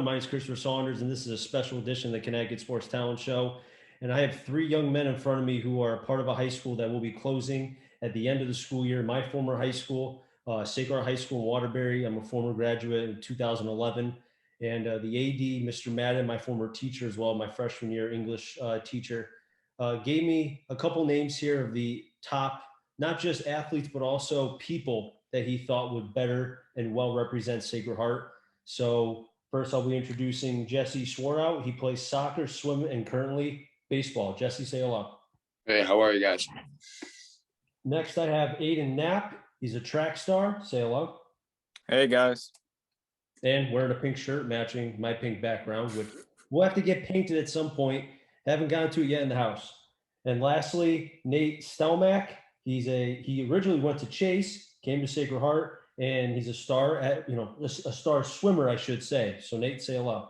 My name is Christopher Saunders, and this is a special edition of the Connecticut Sports Talent Show. And I have three young men in front of me who are part of a high school that will be closing at the end of the school year. My former high school, Sacred Heart High School in Waterbury. I'm a former graduate in 2011. And the AD, Mr. Madden, my former teacher as well, my freshman year English teacher, gave me a couple names here of the top, not just athletes, but also people that he thought would better and well represent Sacred Heart. So first, I'll be introducing Jesse Swartout. He plays soccer, swim, and currently baseball. Jesse, say hello. Hey, how are you guys? Next, I have Aiden Knapp. He's a track star. Say hello. Hey guys. And wearing a pink shirt matching my pink background, which we'll have to get painted at some point. Haven't gotten to it yet in the house. And lastly, Nate Stellmack. He originally went to Chase, came to Sacred Heart, and he's a star at a star swimmer, I should say. So Nate, say hello.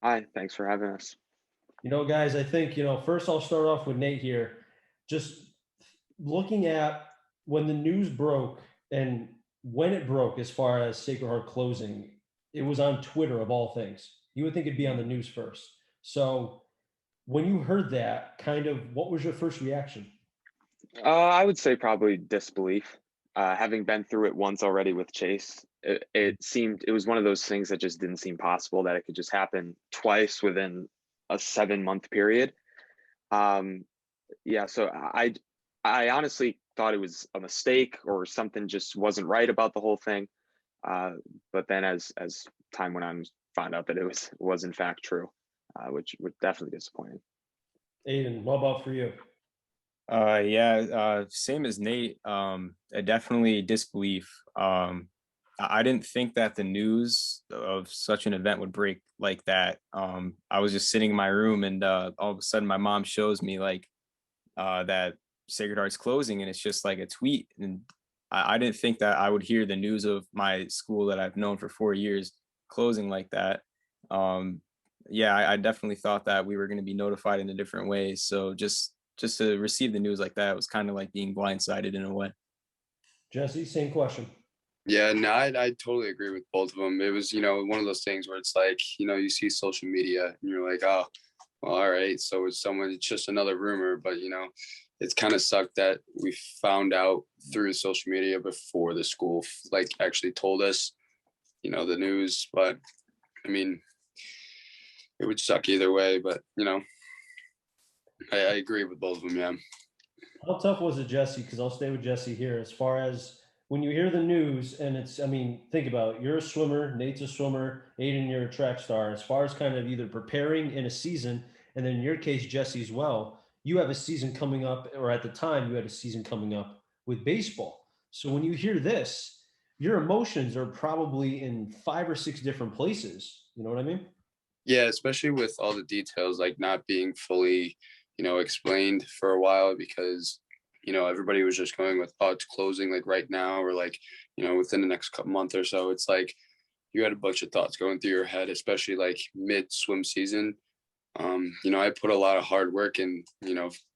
Hi, thanks for having us. Guys, I think first I'll start off with Nate here. Just looking at when the news broke and when it broke, as far as Sacred Heart closing, it was on Twitter of all things. You would think it'd be on the news first. So when you heard that, kind of, what was your first reaction? I would say probably disbelief. Having been through it once already with Chase, it was one of those things that just didn't seem possible that it could just happen twice within a 7-month period. So I honestly thought it was a mistake or something just wasn't right about the whole thing. But then as time went on, found out that it was in fact true, which was definitely disappointing. Aiden, what about for you? Same as Nate. Definitely disbelief. I didn't think that the news of such an event would break like that. I was just sitting in my room, and all of a sudden my mom shows me that Sacred Heart's closing, and it's just like a tweet. And I didn't think that I would hear the news of my school that I've known for 4 years closing like that. I definitely thought that we were going to be notified in a different way. So just to receive the news like that was kind of like being blindsided in a way. Jesse, same question. Yeah, no, I totally agree with both of them. It was, one of those things where it's like, you see social media and you're like, oh, well, all right. So it's just another rumor, but, it's kind of sucked that we found out through social media before the school, actually told us, the news. But, I mean, it would suck either way, but, I agree with both of them, yeah. How tough was it, Jesse? Because I'll stay with Jesse here. As far as when you hear the news, and think about it. You're a swimmer, Nate's a swimmer, Aiden, you're a track star. As far as kind of either preparing in a season, and then in your case, Jesse, as well, you have a season coming up, or at the time, you had a season coming up with baseball. So when you hear this, your emotions are probably in 5 or 6 different places. You know what I mean? Yeah, especially with all the details, not being fully explained for a while, because everybody was just going with, oh, it's closing right now, or within the next couple month or so. It's like you had a bunch of thoughts going through your head, especially mid swim season. I put a lot of hard work in,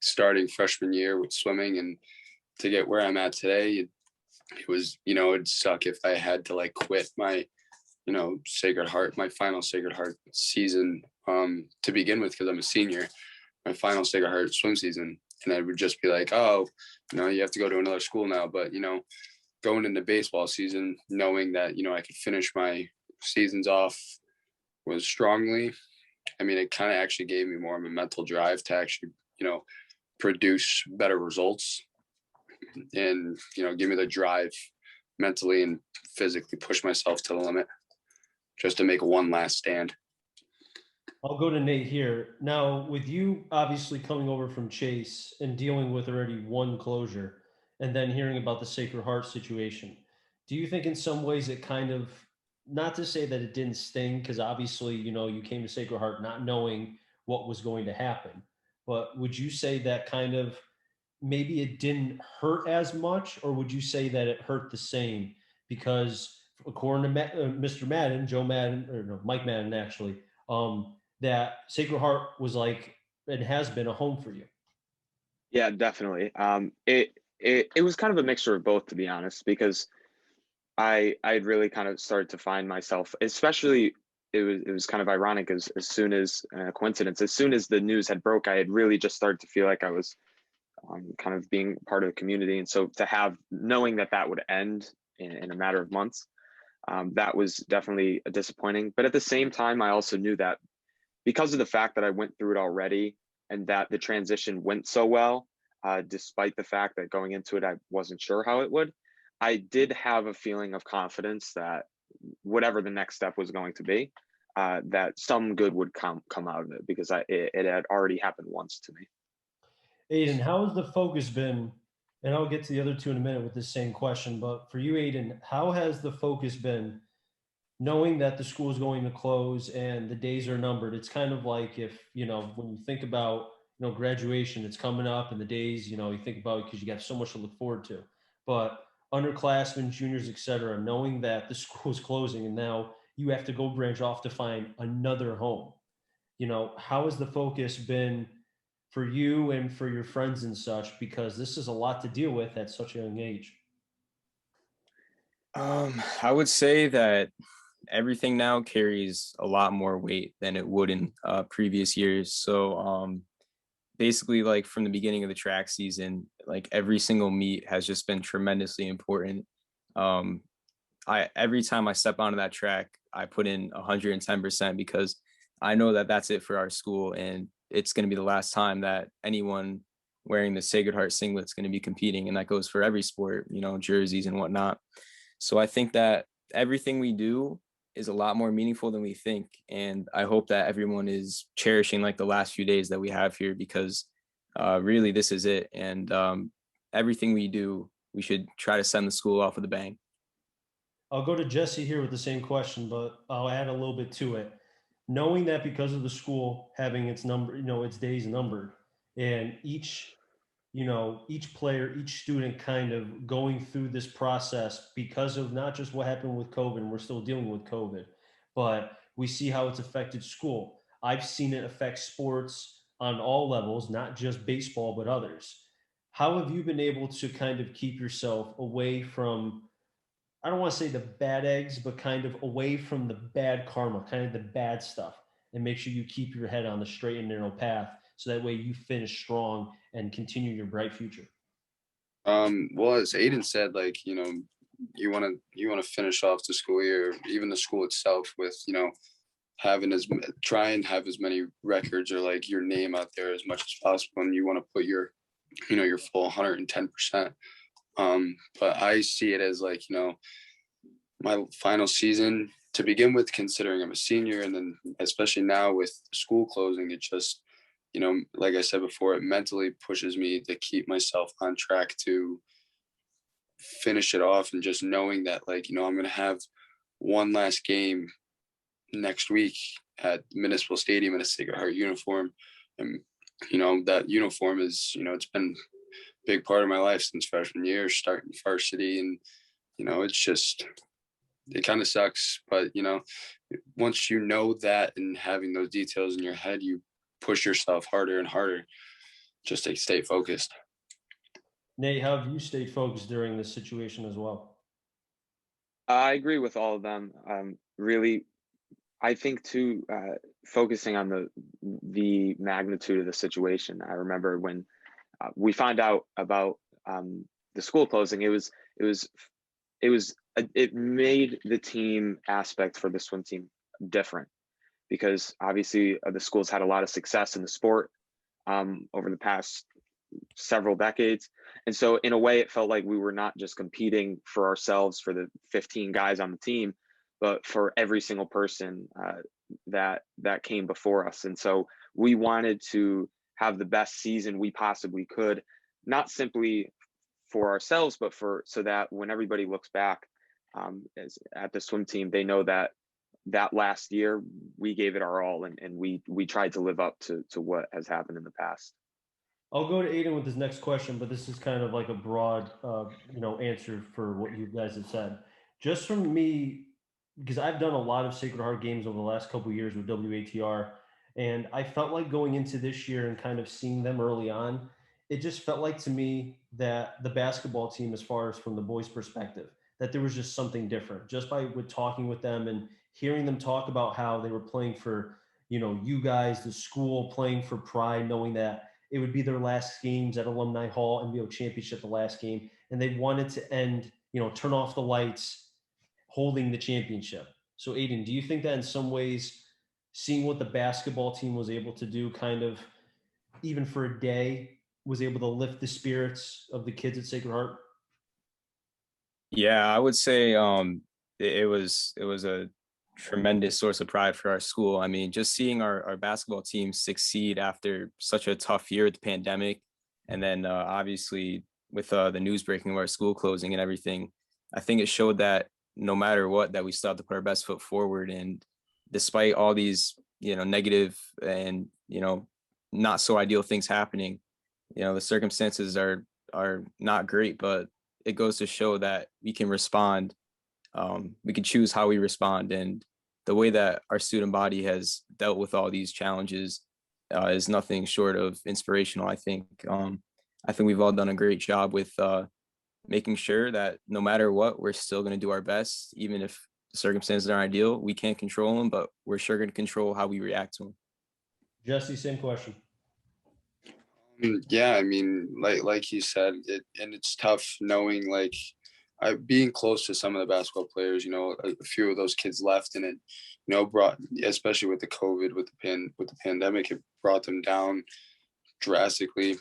starting freshman year with swimming, and to get where I'm at today, it was, it'd suck if I had to quit my Sacred Heart, my final Sacred Heart season to begin with, because I'm a senior, my final Sacred Heart swim season. And I would just be like, oh, you have to go to another school now. But, going into baseball season, knowing that, I could finish my seasons off was strongly. I mean, it kind of actually gave me more of a mental drive to actually, produce better results and, give me the drive mentally and physically push myself to the limit just to make one last stand. I'll go to Nate here. Now, with you obviously coming over from Chase and dealing with already one closure and then hearing about the Sacred Heart situation, do you think in some ways it kind of, not to say that it didn't sting, because obviously, you came to Sacred Heart not knowing what was going to happen, but would you say that kind of maybe it didn't hurt as much, or would you say that it hurt the same? Because according to Mr. Madden, Joe Madden, or no, Mike Madden actually, that Sacred Heart was it has been a home for you. Yeah, definitely. It was kind of a mixture of both, to be honest, because I really kind of started to find myself, especially it was kind of ironic as soon as coincidence, as soon as the news had broke, I had really just started to feel like I was kind of being part of the community. And so to have, knowing that that would end in a matter of months, that was definitely disappointing. But at the same time, I also knew that because of the fact that I went through it already and that the transition went so well, despite the fact that going into it, I wasn't sure how it would, I did have a feeling of confidence that whatever the next step was going to be, that some good would come out of it, because it had already happened once to me. Aiden, how has the focus been? And I'll get to the other two in a minute with this same question, but for you, Aiden, how has the focus been knowing that the school is going to close and the days are numbered? It's kind of like if, when you think about, graduation, it's coming up and the days, you think about it because you got so much to look forward to. But underclassmen, juniors, et cetera, knowing that the school is closing and now you have to go branch off to find another home. How has the focus been for you and for your friends and such? Because this is a lot to deal with at such a young age. I would say that everything now carries a lot more weight than it would in previous years. So basically, like from the beginning of the track season, like every single meet has just been tremendously important. Um, every time I step onto that track, I put in 110% because I know that that's it for our school, and it's going to be the last time that anyone wearing the Sacred Heart singlet is going to be competing, and that goes for every sport, jerseys and whatnot. So I think that everything we do is a lot more meaningful than we think, and I hope that everyone is cherishing like the last few days that we have here, because really this is it, and everything we do, we should try to send the school off with a bang. I'll go to Jesse here with the same question, but I'll add a little bit to it. Knowing that because of the school having its number, its days numbered, and each player, each student kind of going through this process because of not just what happened with COVID, and we're still dealing with COVID, but we see how it's affected school. I've seen it affect sports on all levels, not just baseball, but others. How have you been able to kind of keep yourself away from, I don't want to say the bad eggs, but kind of away from the bad karma, kind of the bad stuff, and make sure you keep your head on the straight and narrow path so that way you finish strong and continue your bright future? Well, as Aiden said, like, you want to finish off the school year, even the school itself, with, having try and have as many records or like your name out there as much as possible. And you want to put your full 110%. But I see it as like, my final season to begin with, considering I'm a senior, and then especially now with school closing, it just, like I said before, it mentally pushes me to keep myself on track to finish it off, and just knowing that, like, I'm going to have one last game next week at Municipal Stadium in a Sacred Heart uniform. And, that uniform is, it's been a big part of my life since freshman year, starting varsity. And, it's just, it kind of sucks, but, once you know that and having those details in your head, you push yourself harder and harder just to stay focused. Nate, how have you stayed focused during this situation as well? I agree with all of them. Really, I think too, focusing on the magnitude of the situation. I remember when we found out about the school closing. It made the team aspect for the swim team different, because obviously the school's had a lot of success in the sport over the past several decades. And so in a way, it felt like we were not just competing for ourselves, for the 15 guys on the team, but for every single person that came before us. And so we wanted to have the best season we possibly could, not simply for ourselves, but so that when everybody looks back at the swim team, they know that last year we gave it our all, and we tried to live up to what has happened in the past. I'll go to Aiden with this next question, but this is kind of like a broad, answer for what you guys have said. Just from me, because I've done a lot of Sacred Heart games over the last couple of years with WATR, and I felt like going into this year and kind of seeing them early on, it just felt like to me that the basketball team, as far as from the boys' perspective, that there was just something different just by with talking with them and hearing them talk about how they were playing for, you guys, the school, playing for pride, knowing that it would be their last games at Alumni Hall, NBO championship, the last game. And they wanted to end, turn off the lights, holding the championship. So Aiden, do you think that in some ways, seeing what the basketball team was able to do kind of, even for a day, was able to lift the spirits of the kids at Sacred Heart? Yeah, I would say it was a tremendous source of pride for our school. I mean, just seeing our basketball team succeed after such a tough year with the pandemic, and then obviously with the news breaking of our school closing and everything, I think it showed that no matter what, that we still have to put our best foot forward. And despite all these, negative and, not so ideal things happening, the circumstances are not great, but it goes to show that we can respond. We can choose how we respond, and the way that our student body has dealt with all these challenges is nothing short of inspirational. I think we've all done a great job with making sure that no matter what, we're still going to do our best, even if the circumstances aren't ideal. We can't control them, but we're sure going to control how we react to them. Jesse, same question. Yeah, I mean, like you said, and it's tough knowing like being close to some of the basketball players. A few of those kids left, and it, brought, especially with the COVID, with the pandemic, it brought them down drastically,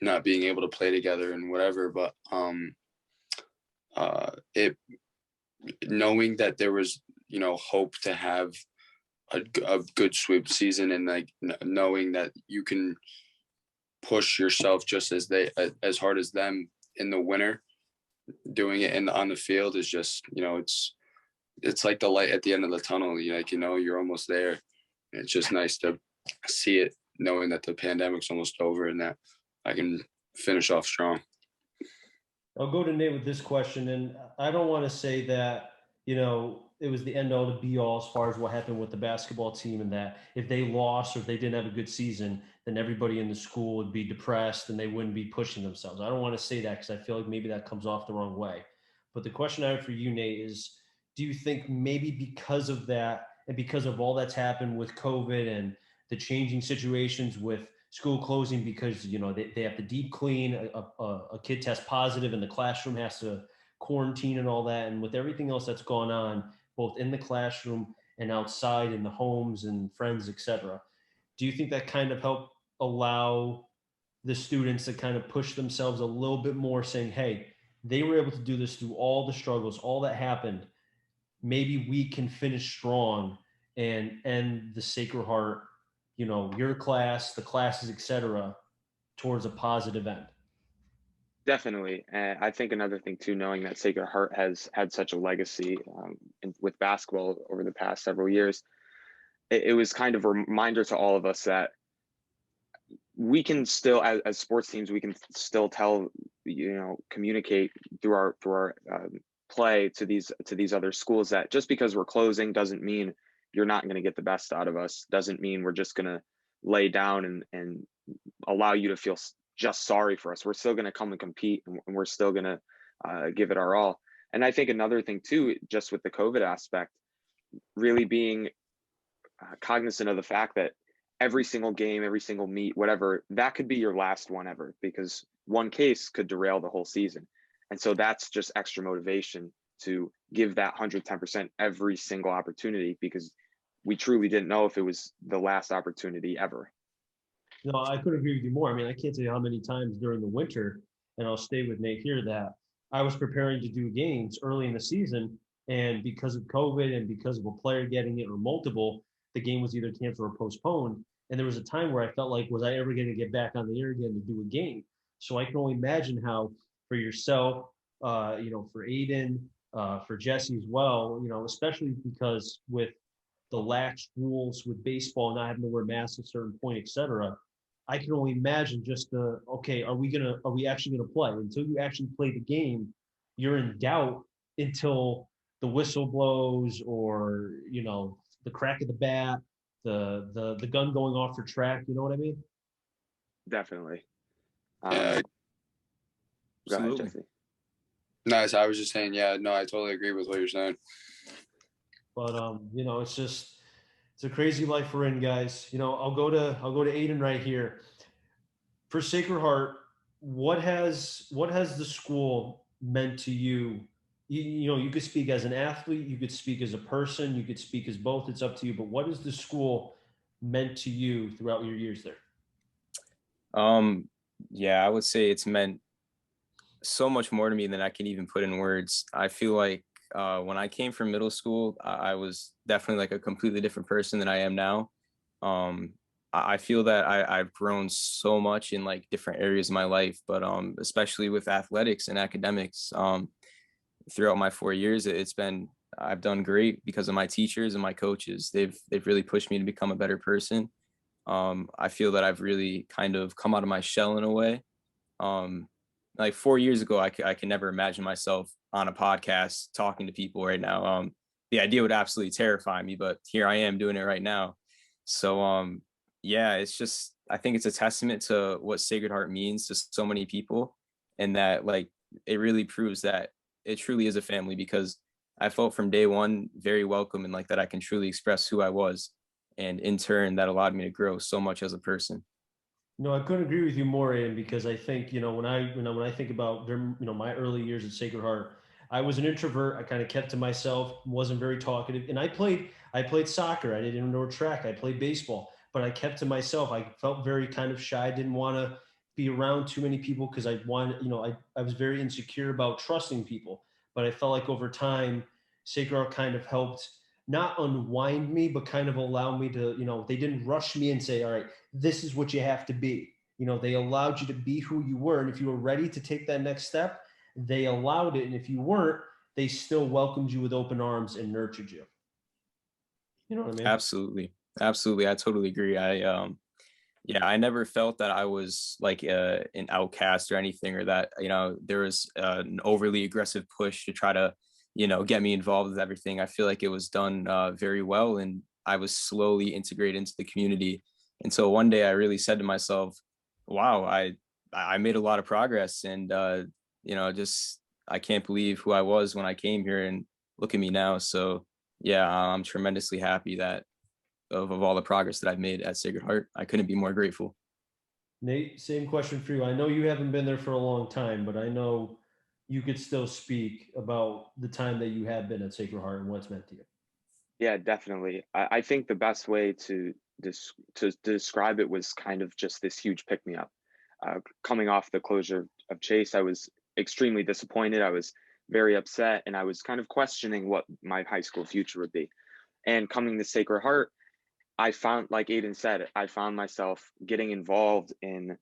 not being able to play together and whatever. But it knowing that there was hope to have a good sweep season, and like knowing that you can push yourself just as hard as them in the winter, doing it on the field is just, it's like the light at the end of the tunnel. You're almost there. It's just nice to see it, knowing that the pandemic's almost over and that I can finish off strong. I'll go to Nate with this question, and I don't want to say that, it was the end all to be all as far as what happened with the basketball team, and that if they lost or if they didn't have a good season, then everybody in the school would be depressed and they wouldn't be pushing themselves. I don't want to say that because I feel like maybe that comes off the wrong way. But the question I have for you, Nate, is do you think maybe because of that and because of all that's happened with COVID and the changing situations with school closing, because, they have to deep clean, a kid test positive and the classroom has to quarantine and all that. And with everything else that's gone on, both in the classroom and outside in the homes and friends, et cetera, do you think that kind of helped allow the students to kind of push themselves a little bit more, saying, hey, they were able to do this through all the struggles, all that happened. Maybe we can finish strong and end the Sacred Heart, your class, the classes, et cetera, towards a positive end? Definitely. And I think another thing too, knowing that Sacred Heart has had such a legacy with basketball over the past several years, it was kind of a reminder to all of us that we can still, as sports teams, we can still communicate through our play to these other schools that just because we're closing doesn't mean you're not going to get the best out of us. Doesn't mean we're just going to lay down and allow you to feel just sorry for us. We're still going to come and compete, and we're still going to give it our all. And I think another thing too, just with the COVID aspect, really being cognizant of the fact that every single game, every single meet, whatever, that could be your last one ever, because one case could derail the whole season. And so that's just extra motivation to give that 110% every single opportunity, because we truly didn't know if it was the last opportunity ever. No, I couldn't agree with you more. I mean, I can't tell you how many times during the winter, and I'll stay with Nate here, that I was preparing to do games early in the season, and because of COVID and because of a player getting it or multiple, the game was either canceled or postponed. And there was a time where I felt like, was I ever going to get back on the air again to do a game? So I can only imagine how for yourself, for Aiden, for Jesse as well, especially because with the lax rules with baseball, not having to wear masks at a certain point, et cetera, I can only imagine just okay, are we actually gonna play? Until you actually play the game, you're in doubt until the whistle blows or the crack of the bat, the gun going off for track. You know what I mean? Definitely. Yeah, Go ahead, Absolutely. Jesse. Nice. I was just saying, yeah, no, I totally agree with what you're saying. But it's a crazy life we're in, guys. I'll go to Aiden right here. For Sacred Heart, what has the school meant to you? You could speak as an athlete, you could speak as a person, you could speak as both. It's up to you. But what has the school meant to you throughout your years there? Um, yeah, I would say it's meant so much more to me than I can even put in words. I feel like when I came from middle school, I was definitely like a completely different person than I am now. I feel that I've grown so much in like different areas of my life, but especially with athletics and academics. Throughout my 4 years, it's been I've done great because of my teachers and my coaches. They've really pushed me to become a better person. I feel that I've really kind of come out of my shell in a way. Um, like 4 years ago, I can never imagine myself on a podcast talking to people right now. The idea would absolutely terrify me, but here I am doing it right now. So yeah, it's just I think it's a testament to what Sacred Heart means to so many people, and that like it really proves that it truly is a family because I felt from day one very welcome and like that I can truly express who I was, and in turn that allowed me to grow so much as a person. No, I couldn't agree with you more, Ian, because I think, when I think about my early years at Sacred Heart, I was an introvert. I kind of kept to myself, wasn't very talkative. And I played soccer. I did indoor track. I played baseball, but I kept to myself. I felt very kind of shy. I didn't want to be around too many people because I was very insecure about trusting people. But I felt like over time, Sacred Heart kind of helped not unwind me, but kind of allow me to, they didn't rush me and say, all right, this is what you have to be. They allowed you to be who you were. And if you were ready to take that next step, they allowed it. And if you weren't, they still welcomed you with open arms and nurtured you. You know what I mean? Absolutely. Absolutely. I totally agree. Yeah, I never felt that I was like an outcast or anything, or that, there was an overly aggressive push to try to, get me involved with everything. I feel like it was done very well, and I was slowly integrated into the community. And so one day I really said to myself, wow, I made a lot of progress, and just I can't believe who I was when I came here, and look at me now. So yeah, I'm tremendously happy that of all the progress that I've made at Sacred Heart. I couldn't be more grateful. Nate, same question for you. I know you haven't been there for a long time, but I know you could still speak about the time that you have been at Sacred Heart and what's meant to you. Yeah, definitely. I think the best way to describe it was kind of just this huge pick me up. Coming off the closure of Chase, I was extremely disappointed. I was very upset, and I was kind of questioning what my high school future would be. And coming to Sacred Heart, I found, like Aiden said, I found myself getting involved in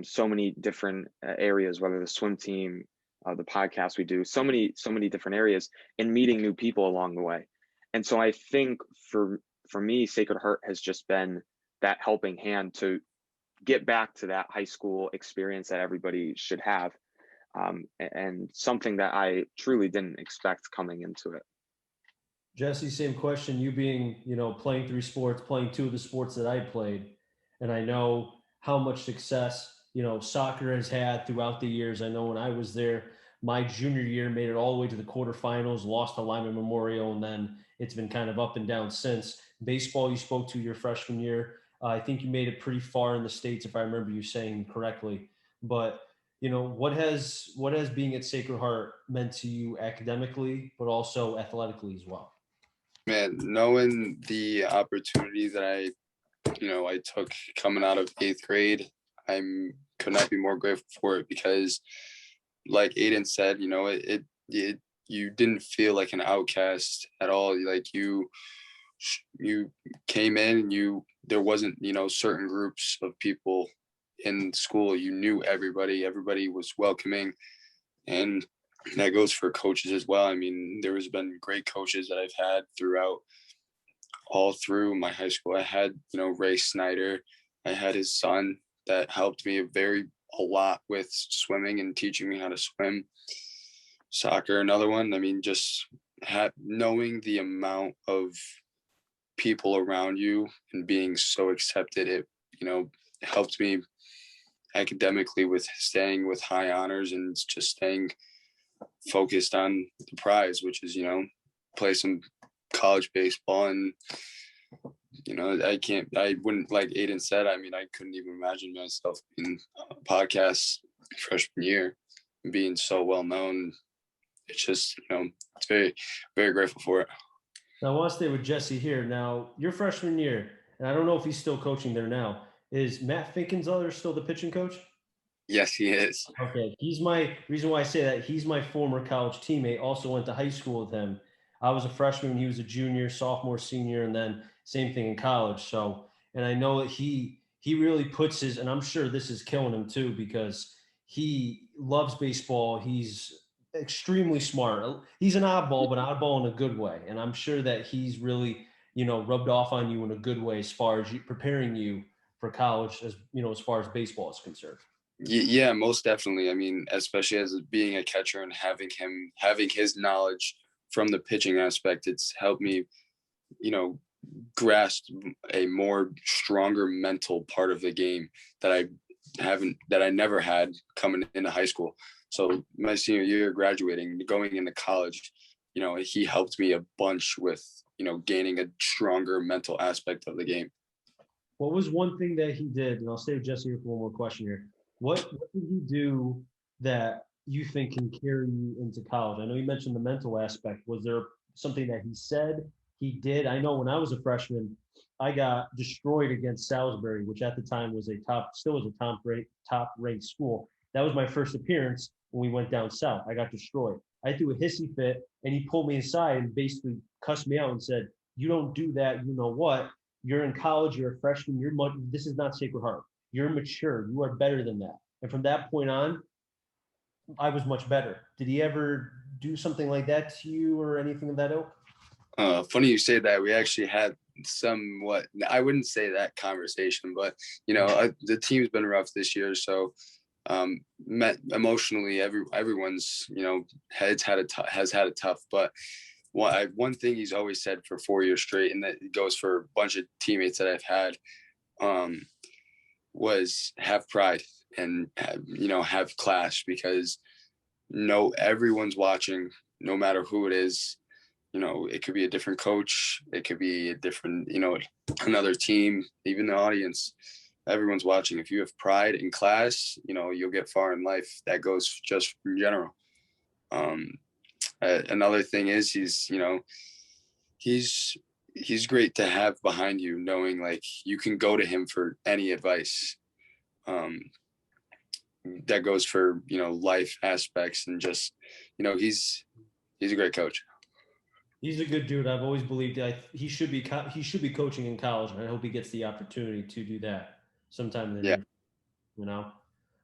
so many different areas, whether the swim team, the podcast we do, so many different areas, and meeting new people along the way. And so I think for me, Sacred Heart has just been that helping hand to get back to that high school experience that everybody should have, and something that I truly didn't expect coming into it. Jesse, same question. You being, playing three sports, playing two of the sports that I played, and I know how much success, soccer has had throughout the years. I know when I was there, my junior year made it all the way to the quarterfinals, lost to Lyman Memorial, and then it's been kind of up and down since. Baseball, you spoke to your freshman year. I think you made it pretty far in the States, if I remember you saying correctly. But what has being at Sacred Heart meant to you academically, but also athletically as well? Man, knowing the opportunity that I took coming out of eighth grade, could not be more grateful for it because, like Aiden said, it you didn't feel like an outcast at all. Like you came in and there wasn't, certain groups of people in school. You knew everybody. Everybody was welcoming, and that goes for coaches as well. I mean, there has been great coaches that I've had all through my high school. I had, Ray Snyder. I had his son that helped me a lot with swimming and teaching me how to swim. Soccer, another one. I mean, just knowing the amount of people around you and being so accepted, it, helped me academically with staying with high honors and just staying focused on the prize, which is, play some college baseball. And, I wouldn't, like Aiden said, I mean, I couldn't even imagine myself in podcasts freshman year being so well known. It's just, it's very, very grateful for it. Now, I want to stay with Jesse here. Now, your freshman year, and I don't know if he's still coaching there now. Is Matt Finkenster still the pitching coach? Yes, he is. Okay. He's my reason why I say that. He's my former college teammate. Also went to high school with him. I was a freshman. He was a junior, sophomore, senior, and then same thing in college. So, and I know that he really puts his, and I'm sure this is killing him too, because he loves baseball. He's extremely smart. He's an oddball, but oddball in a good way. And I'm sure that he's really, rubbed off on you in a good way as far as preparing you for college, as far as baseball is concerned. Yeah, most definitely. I mean, especially as being a catcher and having his knowledge from the pitching aspect, it's helped me, grasp a more stronger mental part of the game that I never had coming into high school. So my senior year, graduating, going into college, he helped me a bunch with, gaining a stronger mental aspect of the game. What was one thing that he did? And I'll stay with Jesse here for one more question here. What did he do that you think can carry you into college? I know you mentioned the mental aspect. Was there something that he said, he did? I know when I was a freshman, I got destroyed against Salisbury, which at the time was still was a top ranked school. That was my first appearance when we went down south. I got destroyed. I threw a hissy fit, and he pulled me aside and basically cussed me out and said, "You don't do that. You know what? You're in college. You're a freshman. This is not Sacred Heart. You're mature. You are better than that." And from that point on, I was much better. Did he ever do something like that to you or anything of that ilk? Funny you say that. We actually had somewhat, I wouldn't say that conversation, but, the team's been rough this year. So emotionally, everyone's, has had it tough. But one thing he's always said for 4 years straight, and that goes for a bunch of teammates that I've had, was have pride and have class, because everyone's watching, no matter who it is. It could be a different coach, it could be a different, another team, even the audience. Everyone's watching. If you have pride in class, you'll get far in life. That goes just in general. Another thing is he's great to have behind you, knowing like you can go to him for any advice. That goes for, life aspects, and just, he's a great coach. He's a good dude. I've always believed that he should be coaching in college, and I hope he gets the opportunity to do that sometime in the near future,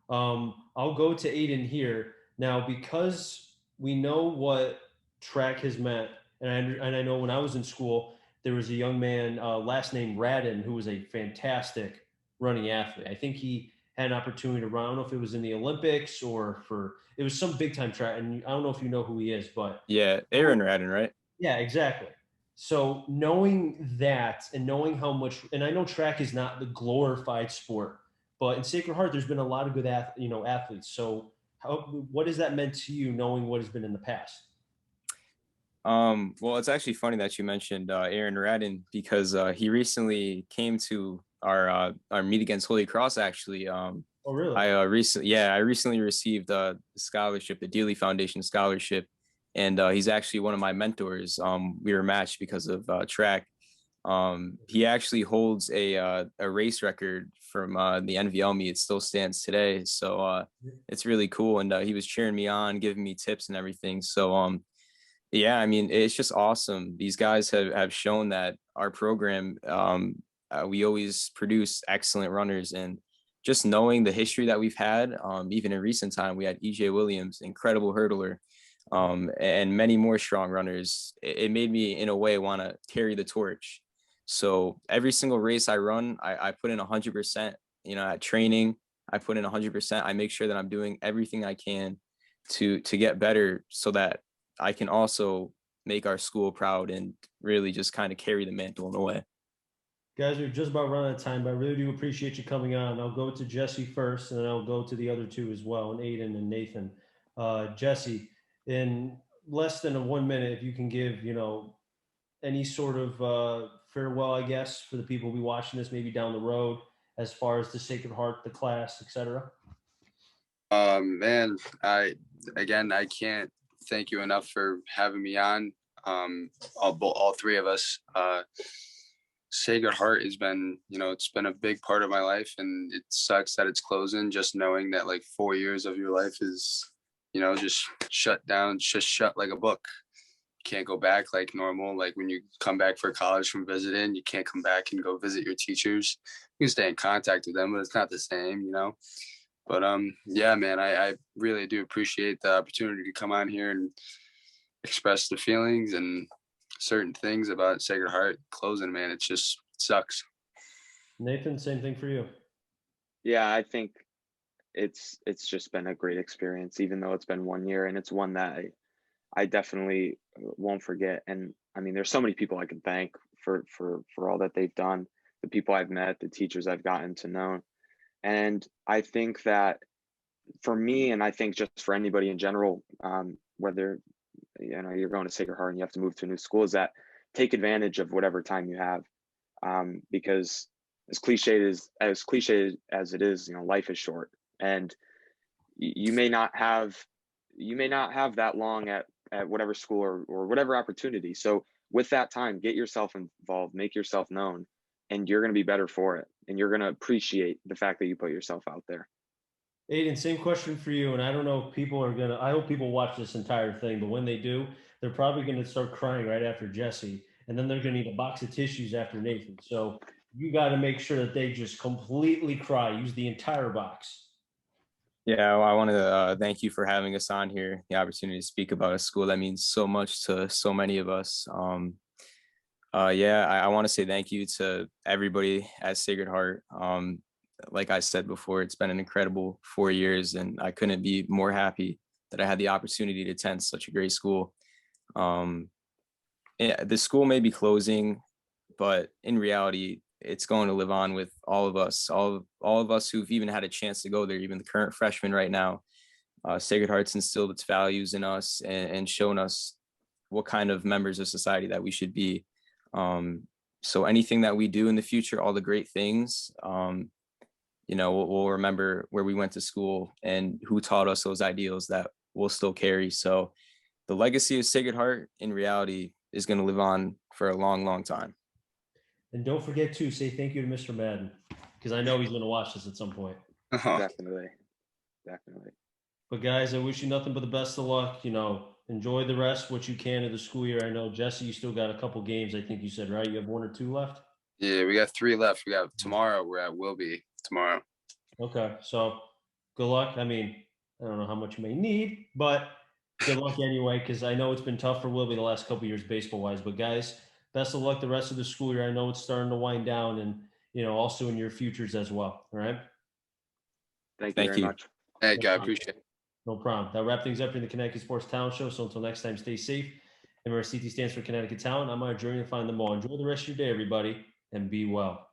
I'll go to Aiden here now, because we know what track has meant, and I know when I was in school, there was a young man, last name Radin, who was a fantastic running athlete. I think he had an opportunity to run. I don't know if it was in the Olympics or it was some big time track, and I don't know if you know who he is, but yeah, Aaron Radin, right? Yeah, exactly. So knowing that and knowing how much, and I know track is not the glorified sport, but in Sacred Heart, there's been a lot of good athletes. So what has that meant to you, knowing what has been in the past? Well, it's actually funny that you mentioned Aaron Radin, because he recently came to our meet against Holy Cross. Actually, Oh, really? I recently received the scholarship, the Dealey Foundation scholarship, and he's actually one of my mentors. We were matched because of track. He actually holds a race record from the NVL meet. It still stands today, so it's really cool. And he was cheering me on, giving me tips and everything. So yeah, I mean, it's just awesome. These guys have shown that our program, we always produce excellent runners. And just knowing the history that we've had, even in recent time, we had EJ Williams, incredible hurdler, and many more strong runners. It made me, in a way, want to carry the torch. So every single race I run, I put in 100%. At training, I put in 100%. I make sure that I'm doing everything I can to get better, so that I can also make our school proud and really just kind of carry the mantle in a way. Guys, we're just about running out of time, but I really do appreciate you coming on. I'll go to Jesse first, and then I'll go to the other two as well, and Aiden and Nathan. Jesse, in less than a 1 minute, if you can give, any sort of farewell, I guess, for the people who will be watching this maybe down the road, as far as the Sacred Heart, the class, etc. Man, I can't thank you enough for having me on. All three of us. Sacred Heart has been, it's been a big part of my life, and it sucks that it's closing. Just knowing that like 4 years of your life is, just shut down, just shut like a book. You can't go back like normal. Like when you come back for college from visiting, you can't come back and go visit your teachers. You can stay in contact with them, but it's not the same. But yeah, man, I really do appreciate the opportunity to come on here and express the feelings and certain things about Sacred Heart closing, man. It just sucks. Nathan, same thing for you. Yeah, I think it's just been a great experience, even though it's been 1 year, and it's one that I definitely won't forget. And I mean, there's so many people I can thank for all that they've done, the people I've met, the teachers I've gotten to know. And I think that for me, and I think just for anybody in general, whether you're going to Sacred Heart and you have to move to a new school, is that take advantage of whatever time you have, because as cliche as it is, life is short, and you may not have that long at whatever school or whatever opportunity. So with that time, get yourself involved, make yourself known, and you're going to be better for it, and you're going to appreciate the fact that you put yourself out there. Aiden, same question for you. And I don't know if I hope people watch this entire thing, but when they do, they're probably gonna start crying right after Jesse. And then they're gonna need a box of tissues after Nathan. So you got to make sure that they just completely cry. Use the entire box. Yeah, well, I want to thank you for having us on here, the opportunity to speak about a school that means so much to so many of us. Yeah, I want to say thank you to everybody at Sacred Heart. Like I said before, it's been an incredible 4 years, and I couldn't be more happy that I had the opportunity to attend such a great school. Yeah, the school may be closing, but in reality, it's going to live on with all of us, all of us who've even had a chance to go there, even the current freshmen right now. Sacred Heart's instilled its values in us and shown us what kind of members of society that we should be. So anything that we do in the future, all the great things, we'll remember where we went to school and who taught us those ideals that we'll still carry. So the legacy of Sacred Heart in reality is going to live on for a long, long time. And don't forget to say thank you to Mr. Madden, because I know he's going to watch this at some point. Definitely. But guys, I wish you nothing but the best of luck. Enjoy the rest, what you can of the school year. I know, Jesse, you still got a couple games, I think you said, right? You have 1 or 2 left? Yeah, we got 3 left. We got tomorrow. We're at Wilby tomorrow. Okay, so good luck. I mean, I don't know how much you may need, but good luck anyway, because I know it's been tough for Wilby the last couple years baseball-wise. But guys, best of luck the rest of the school year. I know it's starting to wind down, and also in your futures as well. All right. Thank you very much. Thank you. I appreciate it. No problem. That wrap things up in the Connecticut Sports Talent Show. So until next time, stay safe. MRCT stands for Connecticut Talent. I'm on a journey to find them all. Enjoy the rest of your day, everybody, and be well.